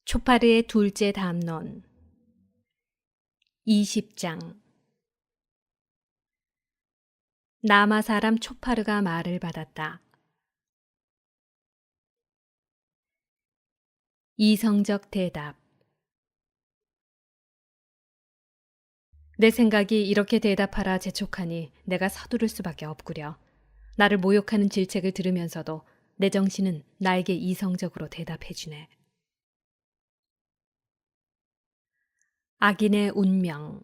초파르의 둘째 담론 20장. 나마 사람 초파르가 말을 받았다. 이성적 대답. 내 생각이 이렇게 대답하라 재촉하니 내가 서두를 수밖에 없구려. 나를 모욕하는 질책을 들으면서도 내 정신은 나에게 이성적으로 대답해주네. 악인의 운명.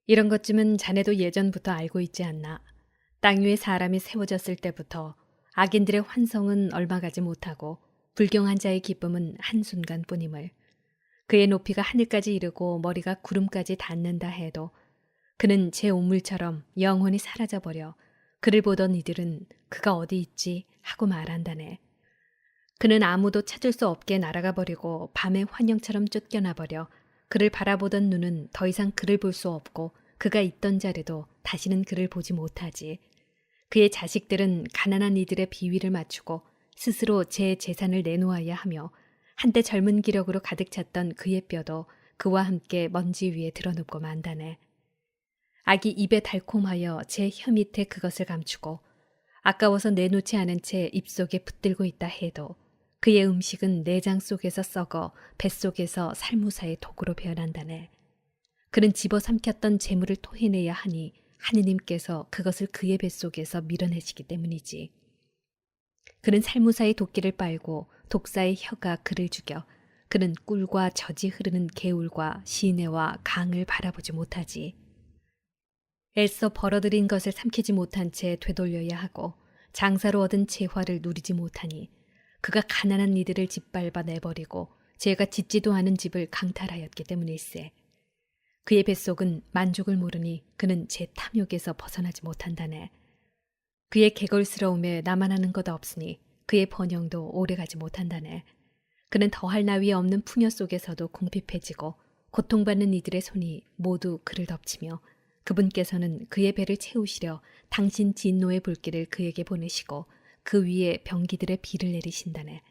이런 것쯤은 자네도 예전부터 알고 있지 않나. 땅 위에 사람이 세워졌을 때부터 악인들의 환성은 얼마 가지 못하고 불경한 자의 기쁨은 한순간뿐임을. 그의 높이가 하늘까지 이르고 머리가 구름까지 닿는다 해도 그는 제 우물처럼 영원히 사라져버려 그를 보던 이들은 그가 어디 있지 하고 말한다네. 그는 아무도 찾을 수 없게 날아가 버리고 밤의 환영처럼 쫓겨나버려 그를 바라보던 눈은 더 이상 그를 볼 수 없고 그가 있던 자리도 다시는 그를 보지 못하지. 그의 자식들은 가난한 이들의 비위를 맞추고 스스로 제 재산을 내놓아야 하며 한때 젊은 기력으로 가득 찼던 그의 뼈도 그와 함께 먼지 위에 드러눕고 만다네. 악이 입에 달콤하여 제 혀 밑에 그것을 감추고 아까워서 내놓지 않은 채 입속에 붙들고 있다 해도 그의 음식은 내장 속에서 썩어 뱃속에서 살무사의 독으로 변한다네. 그는 집어삼켰던 재물을 토해내야 하니 하느님께서 그것을 그의 뱃속에서 밀어내시기 때문이지. 그는 살무사의 도끼를 빨고 독사의 혀가 그를 죽여 그는 꿀과 젖이 흐르는 개울과 시내와 강을 바라보지 못하지. 애써 벌어들인 것을 삼키지 못한 채 되돌려야 하고 장사로 얻은 재화를 누리지 못하니 그가 가난한 이들을 짓밟아 내버리고 제가 짓지도 않은 집을 강탈하였기 때문일세. 그의 뱃속은 만족을 모르니 그는 제 탐욕에서 벗어나지 못한다네. 그의 개걸스러움에 나만 하는 것 없으니 그의 번영도 오래가지 못한다네. 그는 더할 나위 없는 풍요 속에서도 궁핍해지고 고통받는 이들의 손이 모두 그를 덮치며 그분께서는 그의 배를 채우시려 당신 진노의 불길을 그에게 보내시고 그 위에 병기들의 비를 내리신다네.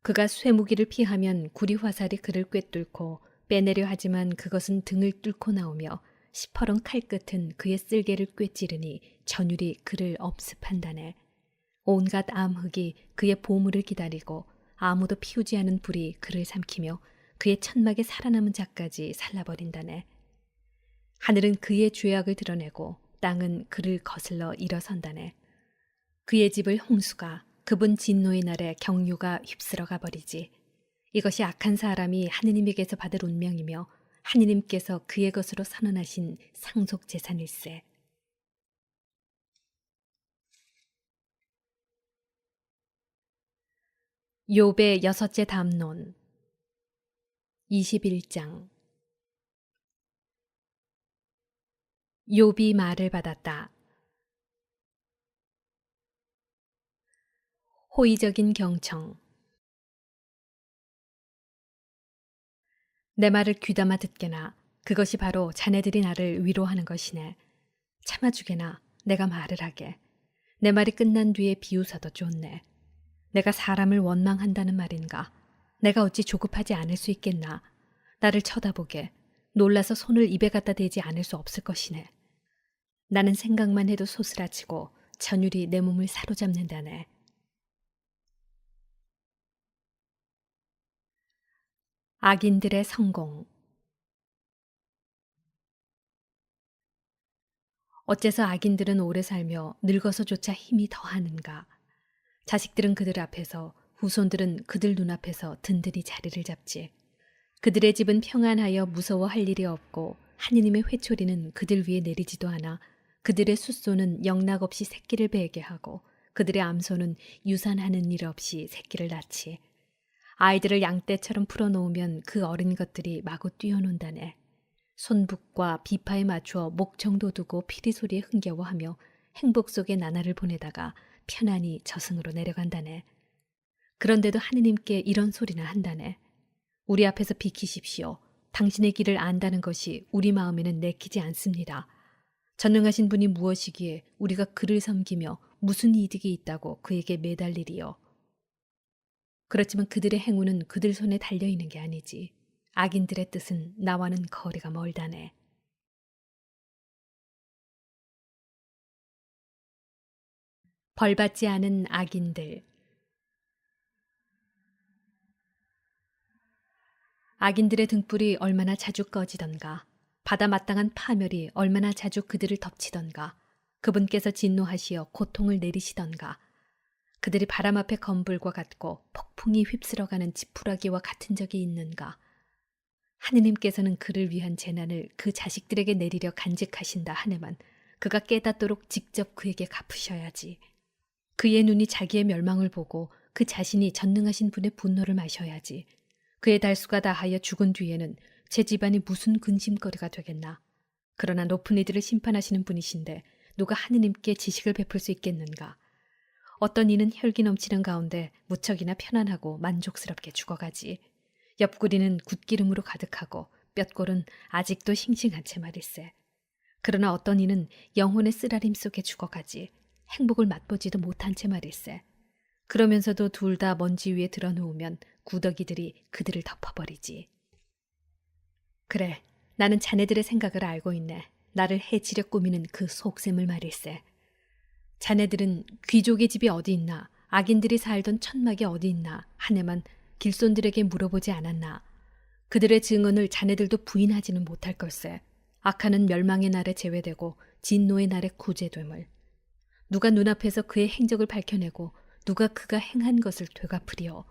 그가 쇠무기를 피하면 구리 화살이 그를 꿰뚫고 빼내려 하지만 그것은 등을 뚫고 나오며 시퍼런 칼끝은 그의 쓸개를 꿰찌르니 전율이 그를 엄습한다네. 온갖 암흑이 그의 보물을 기다리고 아무도 피우지 않은 불이 그를 삼키며 그의 천막에 살아남은 자까지 살라버린다네. 하늘은 그의 죄악을 드러내고 땅은 그를 거슬러 일어선다네. 그의 집을 홍수가 그분 진노의 날에 경류가 휩쓸어 가버리지. 이것이 악한 사람이 하느님에게서 받을 운명이며 하느님께서 그의 것으로 선언하신 상속 재산일세. 욥의 여섯째 담론 21장. 욥이 말을 받았다. 호의적인 경청. 내 말을 귀담아 듣게나. 그것이 바로 자네들이 나를 위로하는 것이네. 참아주게나. 내가 말을 하게. 내 말이 끝난 뒤에 비웃어도 좋네. 내가 사람을 원망한다는 말인가. 내가 어찌 조급하지 않을 수 있겠나. 나를 쳐다보게. 놀라서 손을 입에 갖다 대지 않을 수 없을 것이네. 나는 생각만 해도 소스라치고 전율이 내 몸을 사로잡는다네. 악인들의 성공. 어째서 악인들은 오래 살며 늙어서조차 힘이 더하는가. 자식들은 그들 앞에서, 후손들은 그들 눈앞에서 든든히 자리를 잡지. 그들의 집은 평안하여 무서워할 일이 없고 하느님의 회초리는 그들 위에 내리지도 않아. 그들의 숫소는 영락없이 새끼를 베게 하고 그들의 암소는 유산하는 일 없이 새끼를 낳지. 아이들을 양떼처럼 풀어놓으면 그 어린 것들이 마구 뛰어논다네. 손북과 비파에 맞추어 목청도 두고 피리 소리에 흥겨워하며 행복 속에 나날을 보내다가 편안히 저승으로 내려간다네. 그런데도 하느님께 이런 소리나 한다네. 우리 앞에서 비키십시오. 당신의 길을 안다는 것이 우리 마음에는 내키지 않습니다. 전능하신 분이 무엇이기에 우리가 그를 섬기며 무슨 이득이 있다고 그에게 매달리리요. 그렇지만 그들의 행운은 그들 손에 달려있는 게 아니지. 악인들의 뜻은 나와는 거리가 멀다네. 벌받지 않은 악인들. 악인들의 등불이 얼마나 자주 꺼지던가, 받아 마땅한 파멸이 얼마나 자주 그들을 덮치던가, 그분께서 진노하시어 고통을 내리시던가, 그들이 바람 앞에 검불과 같고 폭풍이 휩쓸어가는 지푸라기와 같은 적이 있는가. 하느님께서는 그를 위한 재난을 그 자식들에게 내리려 간직하신다 하네만 그가 깨닫도록 직접 그에게 갚으셔야지. 그의 눈이 자기의 멸망을 보고 그 자신이 전능하신 분의 분노를 마셔야지. 그의 달수가 다하여 죽은 뒤에는 제 집안이 무슨 근심거리가 되겠나. 그러나 높은 이들을 심판하시는 분이신데 누가 하느님께 지식을 베풀 수 있겠는가. 어떤 이는 혈기 넘치는 가운데 무척이나 편안하고 만족스럽게 죽어가지. 옆구리는 굿기름으로 가득하고 뼛골은 아직도 싱싱한 채 말일세. 그러나 어떤 이는 영혼의 쓰라림 속에 죽어가지. 행복을 맛보지도 못한 채 말일세. 그러면서도 둘 다 먼지 위에 드러누우면 구더기들이 그들을 덮어버리지. 그래, 나는 자네들의 생각을 알고 있네. 나를 해치려 꾸미는 그 속셈을 말일세. 자네들은 귀족의 집이 어디 있나, 악인들이 살던 천막이 어디 있나 하네만 길손들에게 물어보지 않았나. 그들의 증언을 자네들도 부인하지는 못할 걸세. 악한은 멸망의 날에 제외되고 진노의 날에 구제됨을. 누가 눈앞에서 그의 행적을 밝혀내고 누가 그가 행한 것을 되갚으리요.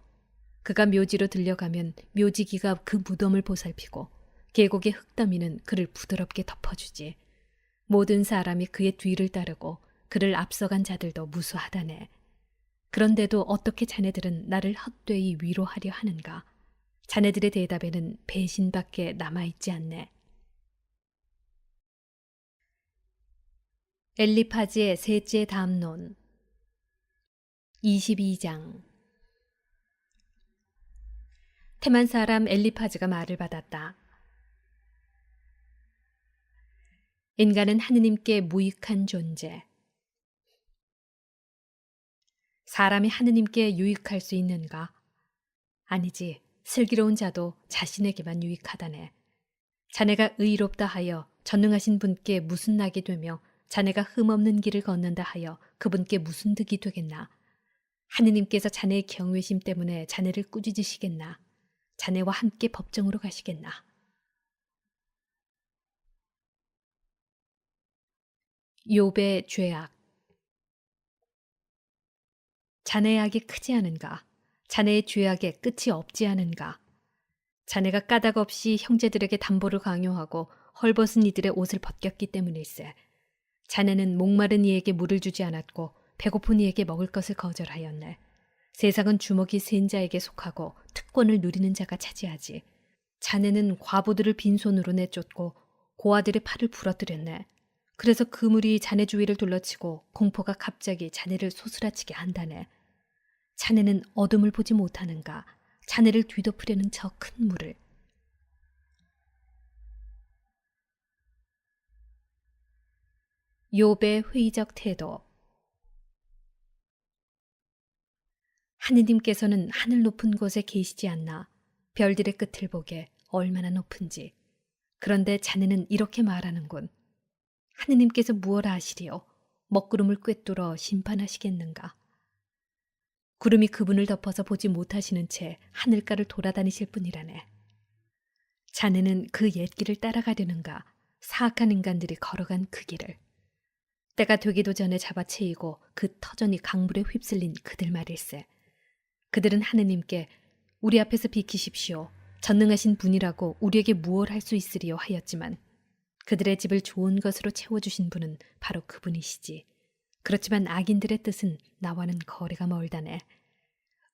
그가 묘지로 들려가면 묘지기가 그 무덤을 보살피고 계곡의 흙더미는 그를 부드럽게 덮어주지. 모든 사람이 그의 뒤를 따르고 그를 앞서간 자들도 무수하다네. 그런데도 어떻게 자네들은 나를 헛되이 위로하려 하는가? 자네들의 대답에는 배신밖에 남아있지 않네. 엘리파지의 셋째 담론 22장. 테만 사람 엘리파즈가 말을 받았다. 인간은 하느님께 무익한 존재. 사람이 하느님께 유익할 수 있는가? 아니지. 슬기로운 자도 자신에게만 유익하다네. 자네가 의롭다 하여 전능하신 분께 무슨 낙이 되며 자네가 흠없는 길을 걷는다 하여 그분께 무슨 득이 되겠나? 하느님께서 자네의 경외심 때문에 자네를 꾸짖으시겠나? 자네와 함께 법정으로 가시겠나? 욥의 죄악. 자네의 악이 크지 않은가? 자네의 죄악에 끝이 없지 않은가? 자네가 까닭 없이 형제들에게 담보를 강요하고 헐벗은 이들의 옷을 벗겼기 때문일세. 자네는 목마른 이에게 물을 주지 않았고 배고픈 이에게 먹을 것을 거절하였네. 세상은 주먹이 센 자에게 속하고 특권을 누리는 자가 차지하지. 자네는 과부들을 빈손으로 내쫓고 고아들의 팔을 부러뜨렸네. 그래서 그물이 자네 주위를 둘러치고 공포가 갑자기 자네를 소스라치게 한다네. 자네는 어둠을 보지 못하는가? 자네를 뒤덮으려는 저 큰 물을. 욥의 회의적 태도. 하느님께서는 하늘 높은 곳에 계시지 않나. 별들의 끝을 보게 얼마나 높은지. 그런데 자네는 이렇게 말하는군. 하느님께서 무엇 하시리요? 먹구름을 꿰뚫어 심판하시겠는가? 구름이 그분을 덮어서 보지 못하시는 채 하늘가를 돌아다니실 뿐이라네. 자네는 그 옛길을 따라가려는가? 사악한 인간들이 걸어간 그 길을. 때가 되기도 전에 잡아채이고 그 터전이 강물에 휩쓸린 그들 말일세. 그들은 하느님께 우리 앞에서 비키십시오. 전능하신 분이라고 우리에게 무엇 할 수 있으리요 하였지만 그들의 집을 좋은 것으로 채워주신 분은 바로 그분이시지. 그렇지만 악인들의 뜻은 나와는 거리가 멀다네.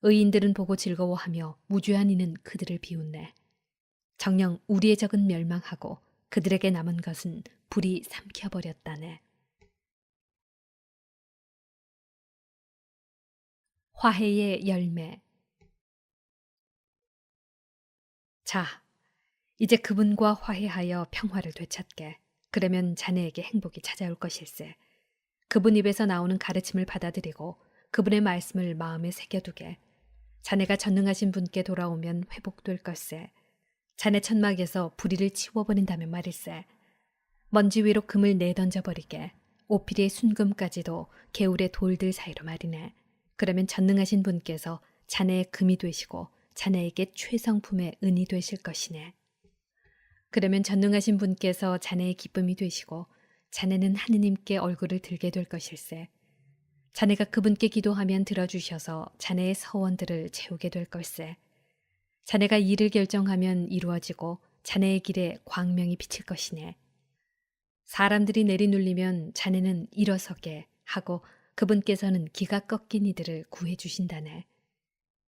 의인들은 보고 즐거워하며 무죄한 이는 그들을 비웃네. 정녕 우리의 적은 멸망하고 그들에게 남은 것은 불이 삼켜버렸다네. 화해의 열매. 자, 이제 그분과 화해하여 평화를 되찾게. 그러면 자네에게 행복이 찾아올 것일세. 그분 입에서 나오는 가르침을 받아들이고 그분의 말씀을 마음에 새겨두게. 자네가 전능하신 분께 돌아오면 회복될 걸세. 자네 천막에서 불의를 치워버린다면 말일세. 먼지 위로 금을 내던져버리게. 오피리의 순금까지도 개울의 돌들 사이로 말이네. 그러면 전능하신 분께서 자네의 금이 되시고 자네에게 최성품의 은이 되실 것이네. 그러면 전능하신 분께서 자네의 기쁨이 되시고 자네는 하느님께 얼굴을 들게 될 것일세. 자네가 그분께 기도하면 들어주셔서 자네의 서원들을 채우게 될 걸세. 자네가 일을 결정하면 이루어지고 자네의 길에 광명이 비칠 것이네. 사람들이 내리눌리면 자네는 일어서게 하고 그분께서는 기가 꺾인 이들을 구해 주신다네.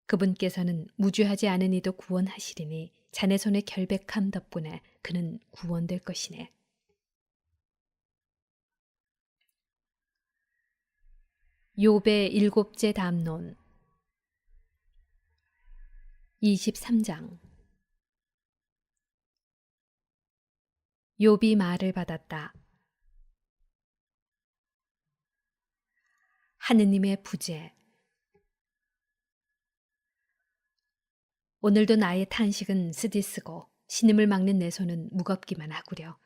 그분께서는 무죄하지 않은 이도 구원하시리니 자네 손의 결백함 덕분에 그는 구원될 것이네. 욥의 일곱째 담론 23장. 욥이 말을 받았다. 하느님의 부재. 오늘도 나의 탄식은 쓰디쓰고 신음을 막는 내 손은 무겁기만 하구려.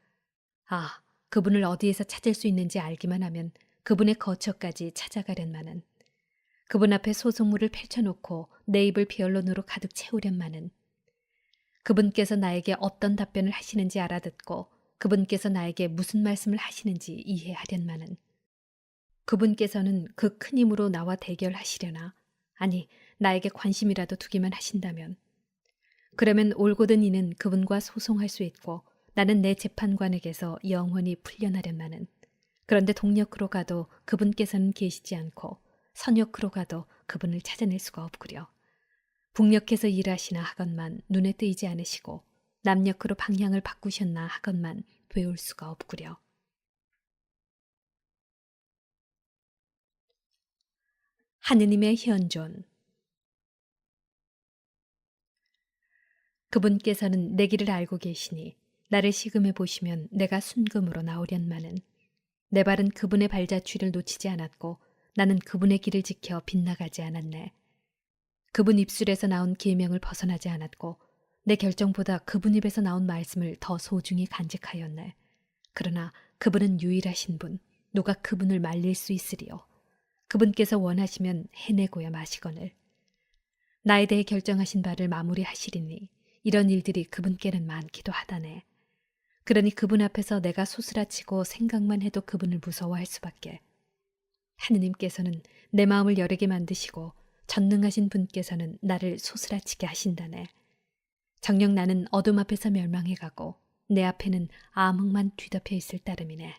아, 그분을 어디에서 찾을 수 있는지 알기만 하면 그분의 거처까지 찾아가련마는. 그분 앞에 소송물을 펼쳐놓고 내 입을 비언론으로 가득 채우련마는. 그분께서 나에게 어떤 답변을 하시는지 알아듣고 그분께서 나에게 무슨 말씀을 하시는지 이해하련마는. 그분께서는 그 큰 힘으로 나와 대결하시려나? 아니, 나에게 관심이라도 두기만 하신다면. 그러면 올곧은 이는 그분과 소송할 수 있고 나는 내 재판관에게서 영원히 풀려나련마는. 그런데 동력으로 가도 그분께서는 계시지 않고 선역으로 가도 그분을 찾아낼 수가 없구려. 북녘에서 일하시나 하건만 눈에 띄지 않으시고 남녘으로 방향을 바꾸셨나 하건만 배울 수가 없구려. 하느님의 현존. 그분께서는 내 길을 알고 계시니 나를 시금해 보시면 내가 순금으로 나오련마는. 내 발은 그분의 발자취를 놓치지 않았고 나는 그분의 길을 지켜 빗나가지 않았네. 그분 입술에서 나온 계명을 벗어나지 않았고 내 결정보다 그분 입에서 나온 말씀을 더 소중히 간직하였네. 그러나 그분은 유일하신 분, 누가 그분을 말릴 수 있으리요. 그분께서 원하시면 해내고야 마시거늘. 나에 대해 결정하신 바를 마무리하시리니 이런 일들이 그분께는 많기도 하다네. 그러니 그분 앞에서 내가 소스라치고 생각만 해도 그분을 무서워할 수밖에. 하느님께서는 내 마음을 여르게 만드시고 전능하신 분께서는 나를 소스라치게 하신다네. 정녕 나는 어둠 앞에서 멸망해가고 내 앞에는 암흑만 뒤덮여 있을 따름이네.